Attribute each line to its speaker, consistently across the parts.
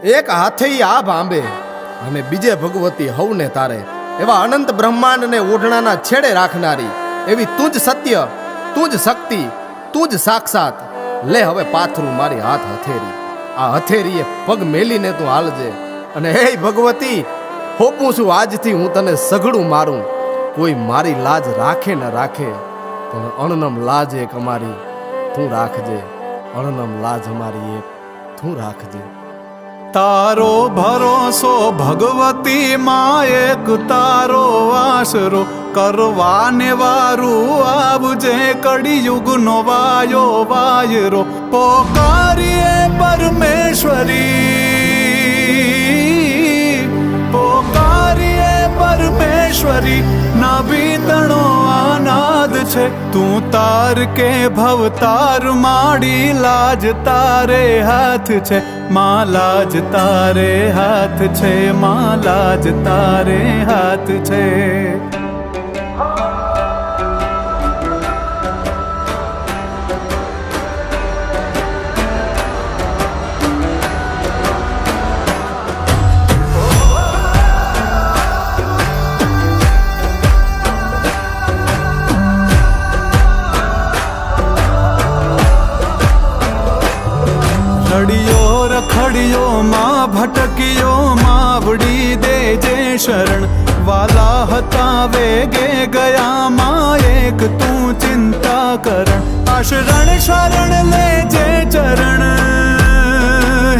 Speaker 1: એક હાથે આ ભાંબે અને બીજે ભગવતી હવને તારે, એવા અનંત બ્રહ્માંડને ઓઢણાના છેડે રાખનારી એવી તું જ સત્ય, તું જ શક્તિ, તું જ સાક્ષાત. લે હવે પાથરું મારી હાથ હથેરી, આ હથેરીએ પગ મેલીને તું હાલજે. અને હે ભગવતી, હોપું છું આજથી હું તને સઘળું મારું. કોઈ મારી લાજ રાખે ન રાખે, પણ અણનમ લાજ એક અમારી તું રાખજે. અણનમ લાજ અમારી એક તું રાખજે.
Speaker 2: તારો ભરોસો ભગવતી માં, એક તારો આશરો કરવાને વારું આવજે. કળિયુગનો વાયો વાયરો પોકારીએ પરમેશ્વરી, પોકારીએ પરમેશ્વરી. ના બીતણો આનાદ છે, તું તાર કે ભવતાર માડી. લાજ તારે હાથ છે, માં લાજ તારે હાથ છે, માં લાજ તારે હાથ છે. રખડ્યો રખડ્યો માં ભટક્યો, માવડી દેજે શરણ. વાલા હતા વેગે ગયા માં, એક તું ચિંતા કરણ. આ શરણ શરણ લેજે ચરણ,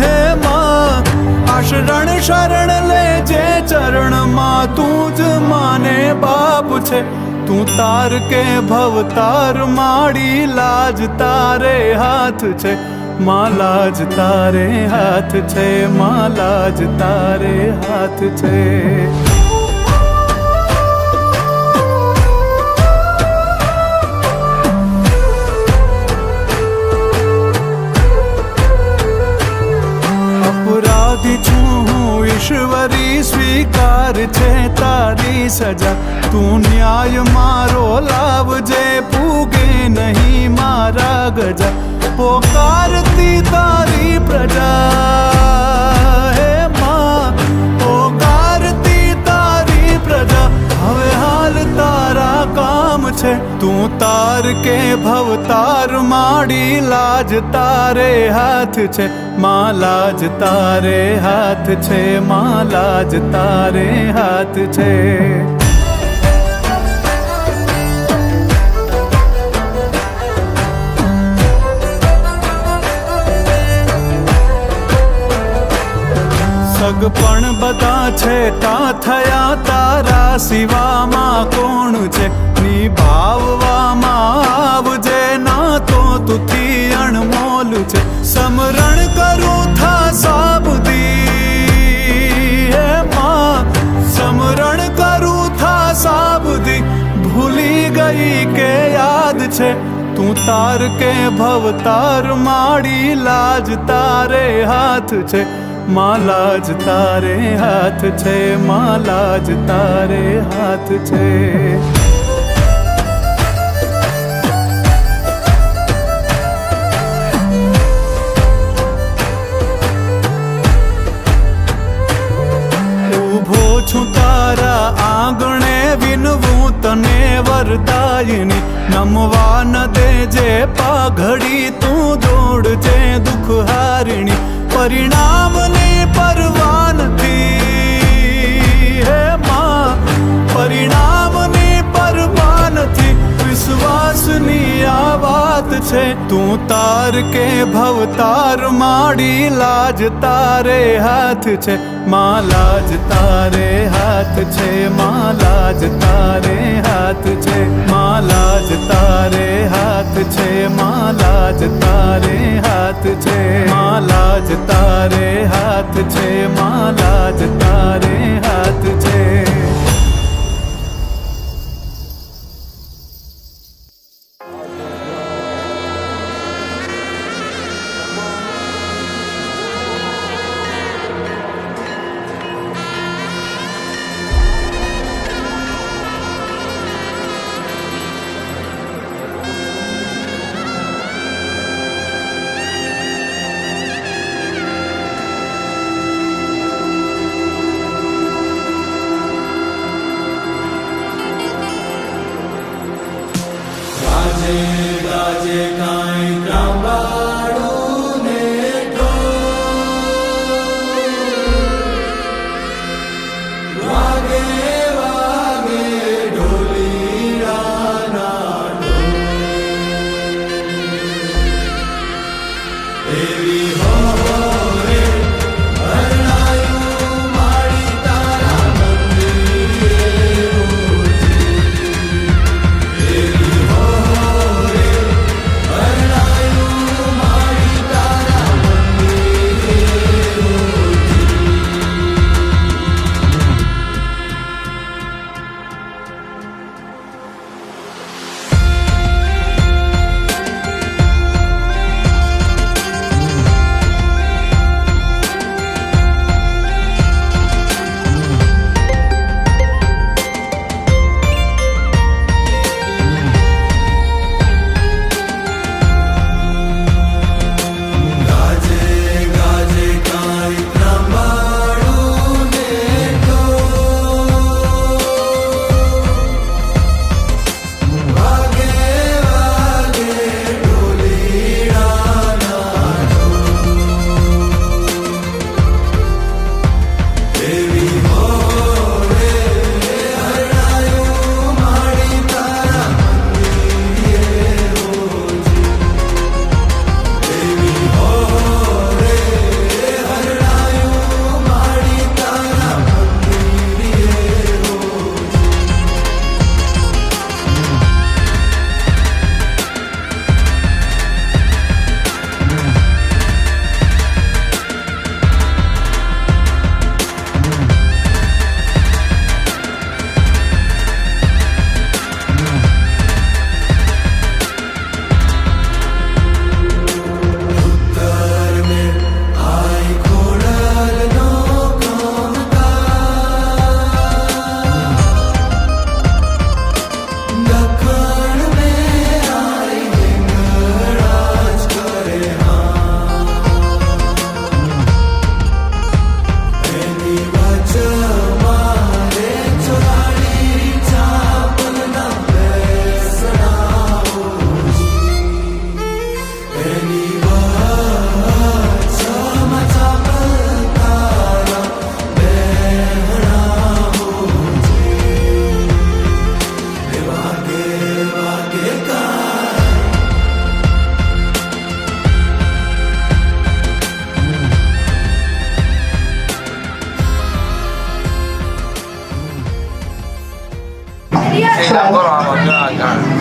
Speaker 2: હે માં આ શરણ શરણ લેજે ચરણ. માં તું જ માને બાપ છે, તું તાર કે ભવતાર માડી. લાજ તારે હાથ છે, માં લાજ તારે હાથ છે, માં લાજ તારે હાથ છે. અપરાધી છું હું ઈશ્વરી, સ્વીકાર છે તારી સજા. તું ન્યાય મારો લાવજે, પૂગે નહીં મારા ગજા. પોકારતી તારી પ્રજા, હે માં પોકારતી તારી પ્રજા. હવે હાલ તારા કામ છે, તું તાર કે ભવતાર માડી. લાજ તારે હાથ છે, માં લાજ તારે હાથ છે, માં લાજ તારે હાથ છે. સગપણ બધા છે તા થયા, તારા સિવામાં કોણ છે? નિભાવવામાં આવજે, ના તો તુથી અણમોલ છે. સમરણ કરું થા સાબુદી, હે માં સમરણ કરું થા સાબુદી. ભૂલી ગઈ કે યાદ છે, તું તાર કે ભવતાર માડી. લાજ તારે હાથ છે, માં લાજ તારે હાથ છે, માં લાજ તારે હાથ છે. ઊભો છું તારા આંગણે, વિનવું તને વરદાયિની. નમવા ન દેજે પાઘડી, તું દોડજે દુઃખ હારિણી. પરિણામની પરવા નથી, હે માં પરિણામની પરવા નથી. વિશ્વાસની આ વાત છે, તું તાર કે ભવતાર માડી. લાજ તારે હાથ છે, માં લાજ તારે હાથ છે, માં લાજ તારે હાથ છે, માં લાજ તારે હાથ છે, માં લાજ તારે હાથ છે, માં લાજ તારે હાથ છે, માં લાજ તારે હાથ છે.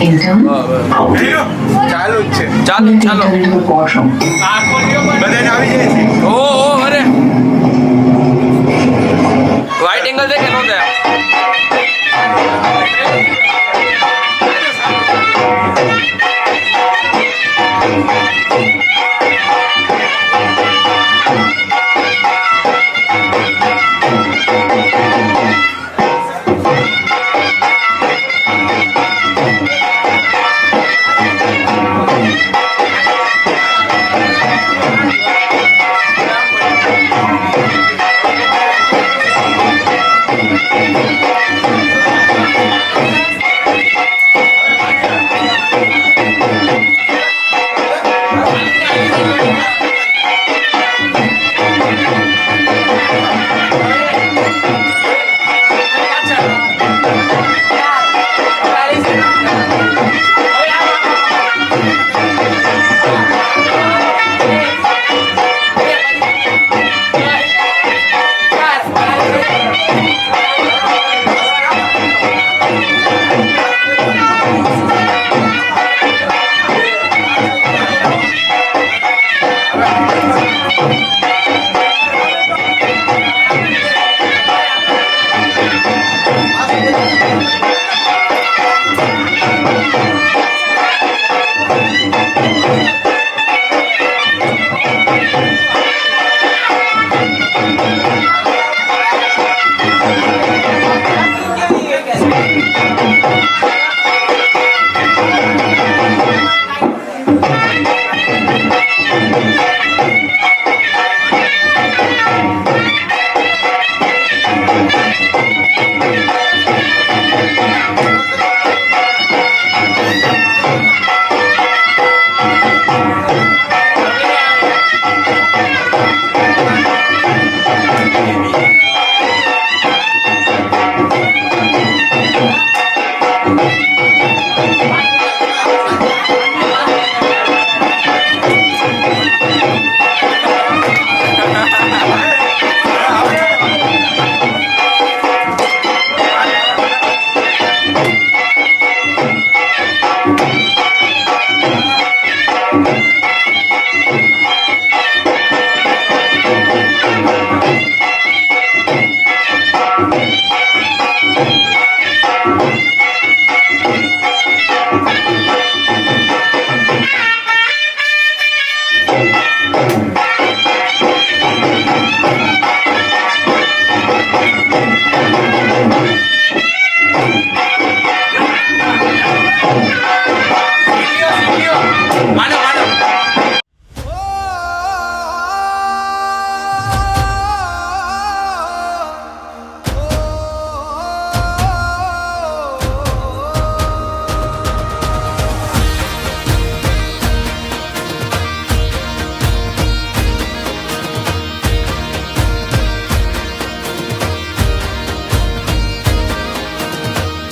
Speaker 3: Enter
Speaker 4: ચાલુ જ છે
Speaker 3: ચાલો ચાલો
Speaker 5: into the washroom.
Speaker 4: બધાને આવી જાય છે
Speaker 3: ઓ અરે વાઇટ એંગલ છે કે નો છે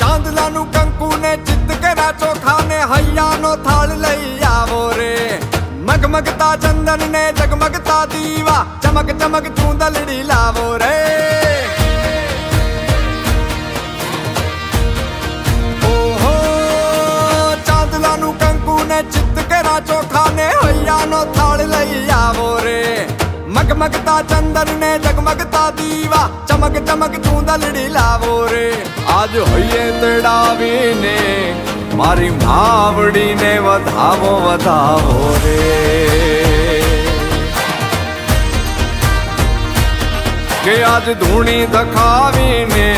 Speaker 2: ચાંદલાનું કંકુ ને ચિત્ત કેરા ચોખા ને હૈયાનો થાળ લઈ આવો રે મગમગતા ચંદન ને જગમગતા દીવા ચમક ચમક ચૂંદલડી લાવો રે ઓહો ચાંદલાનું કંકુ ને ચિત્ત કેરા ચોખા ને હૈયાનો થાળ લઈ આવો રે મગમગતા ચંદન ને જગમગતા દીવા ચમક ચમક ચૂંદલડી લાવો રે આજ હૈયે તેડાવીને મારી માવડીને વધાવો વધાવો રે કે આજ ધૂણી દખાવીને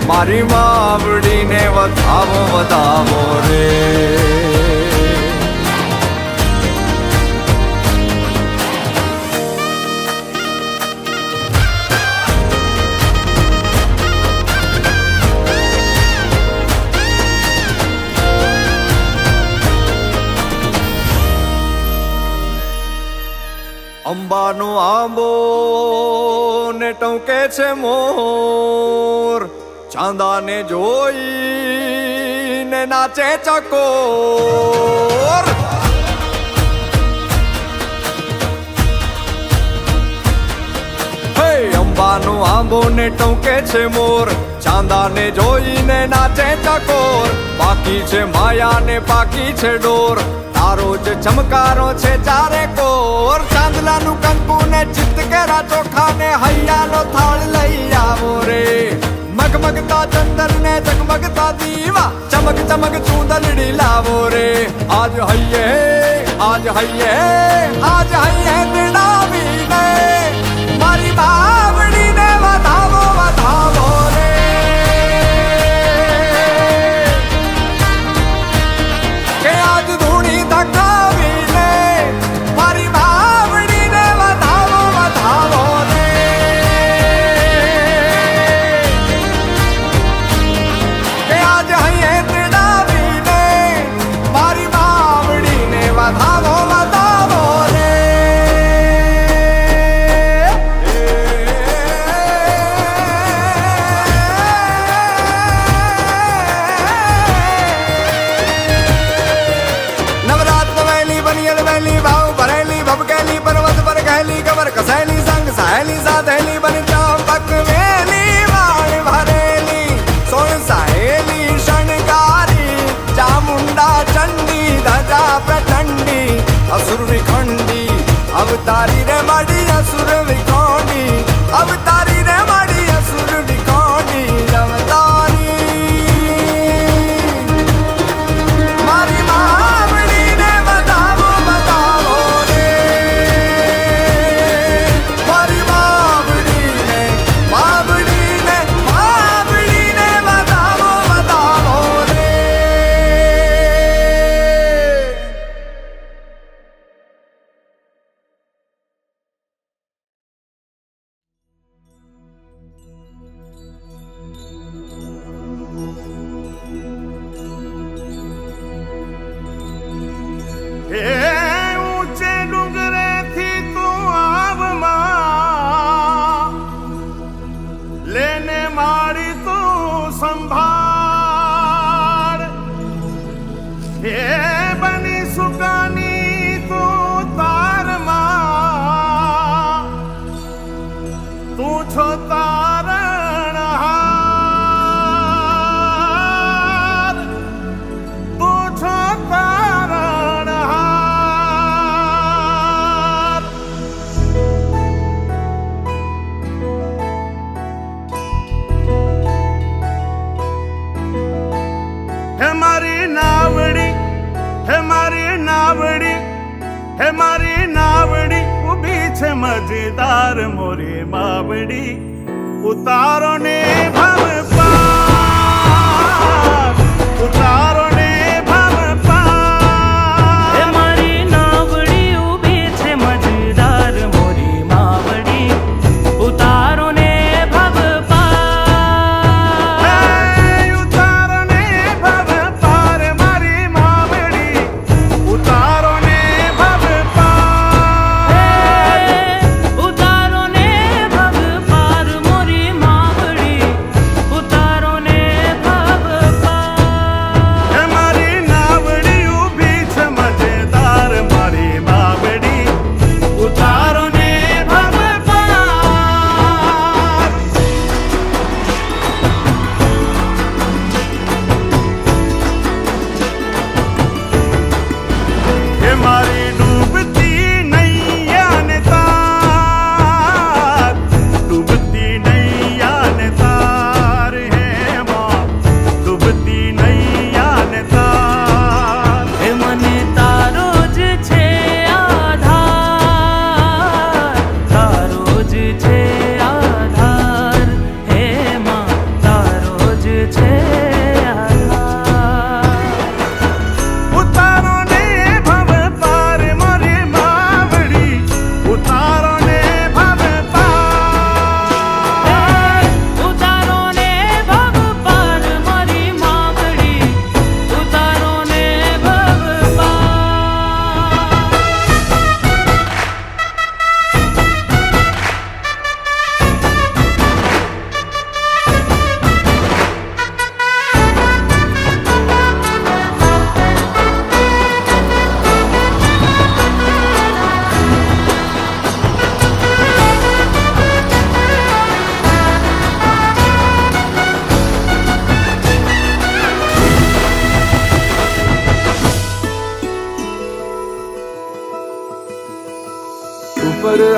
Speaker 2: મારી માવડીને વધાવો વધાવો રે અંબાનો આંબો ને ટોકે છે મોર ચાંદાને જોઈ ને નાચે ચકોર હે અંબા
Speaker 5: અંબાનો આંબો ને ટોકે છે મોર, ચાંદાને જોઈને નાચે ચકોર. બાકી છે માયા ને બાકી છે ડોર, તારો જ ચમકારો છે ચારે કોર. ચાંદલાનું કંકુ ને ચિત્ત કેરા ચોખા ને હૈયાનો થાળ લઈ આવો રે. મગમગતા ચંદન ને જગમગતા દીવા, ચમક ચમક ચૂંદડી લાવો રે. આજ હૈયે આજ હૈયે આજ હૈયે તેડાવીને મારી બાવડીને વધાવો વધાવો રે. કે આજ ધૂણી ધકાવીને મારી બાવડીને વધાવો વધાવો રે. કે આજ હૈયે તેડાવીને મારી બાવડીને વધાવો વધાવો રે. નવરાત્ર વહેલી બનિયલ વહેલી ભાવ ભરેલી ભબકેલી પર્વત પર ગહેલી કબર કસેલી સંગ સહેલી સાધેલી બની ચંપક વેલી વાળ ભરેલી સોળ સહેલી શણગારી ચામુંડા ચંડી ધજા પ્રચંડી અસુર વિખંડી અવતારી રે મળી અસુર વિખંડી અવતારી રે મળી અસુર વિખંડી અવતારી મારી બાવડીને વધાવો વધાવો રે. મારી બાવડીને બાવડીને બાવડીને વધાવો વધાવો રે.
Speaker 4: ઊંચે ડુંગરેથી તું આવમાં લેને મારી તું સંભાળ. એ બની સુકાની તું તારમાં તું છો તારણહાર તું છો તારણહાર. હે મારી નાવડી હે મારી નાવડી હે મારી નાવડી ઊભી છે મજેદાર મોરી માવડી. ઉતારો ને ભવ પાર ઉતારો ને ભવ પાર.
Speaker 6: હે મારી નાવડી ઊભી છે મજેદાર મોરી માવડી, ઉતારો ને ભવ પાર.
Speaker 4: ઉતારો ને ભવ પાર મારી માવડી. ઉતારો ને ભવ પાર.
Speaker 6: ઉતારો ને ભવ પાર મોરી માવડી,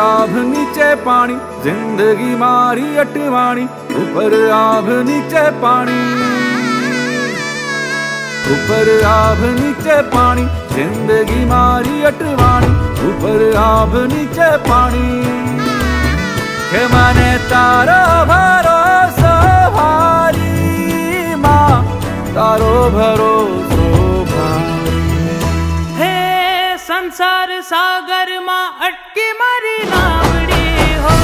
Speaker 2: આભ નીચે પાણી, જિંદગી મારી અટવાણી, ઉપર આભ નીચે પાણી, ઉપર આભ નીચે પાણી, જિંદગી મારી અટવાણી, ઉપર આભ નીચે પાણી. કે મને તારો ભરોસો ભારી માં, તારો ભરોસો ભારી.
Speaker 6: હે સંસાર સાગર માં અટકી મારી નાવડી હો.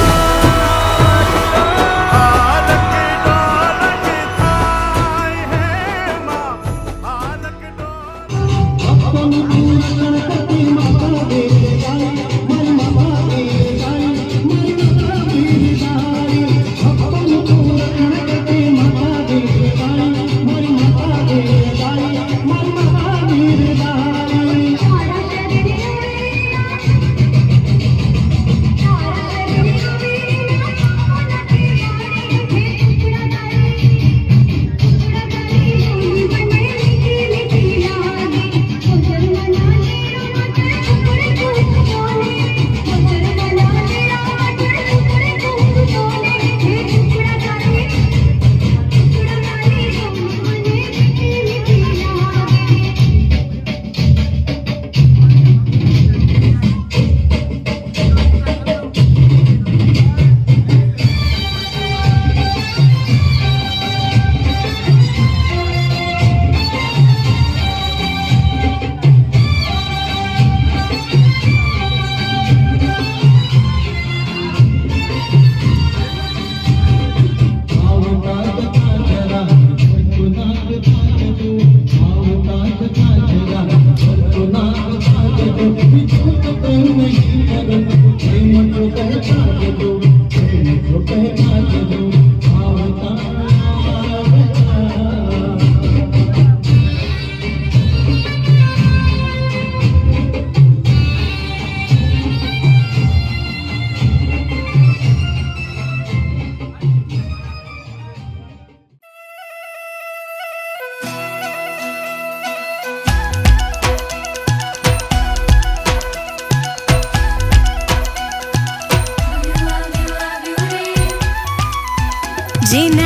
Speaker 4: હાલક ડોલક થાય હે માં, હાલક ડોલક.
Speaker 7: जिन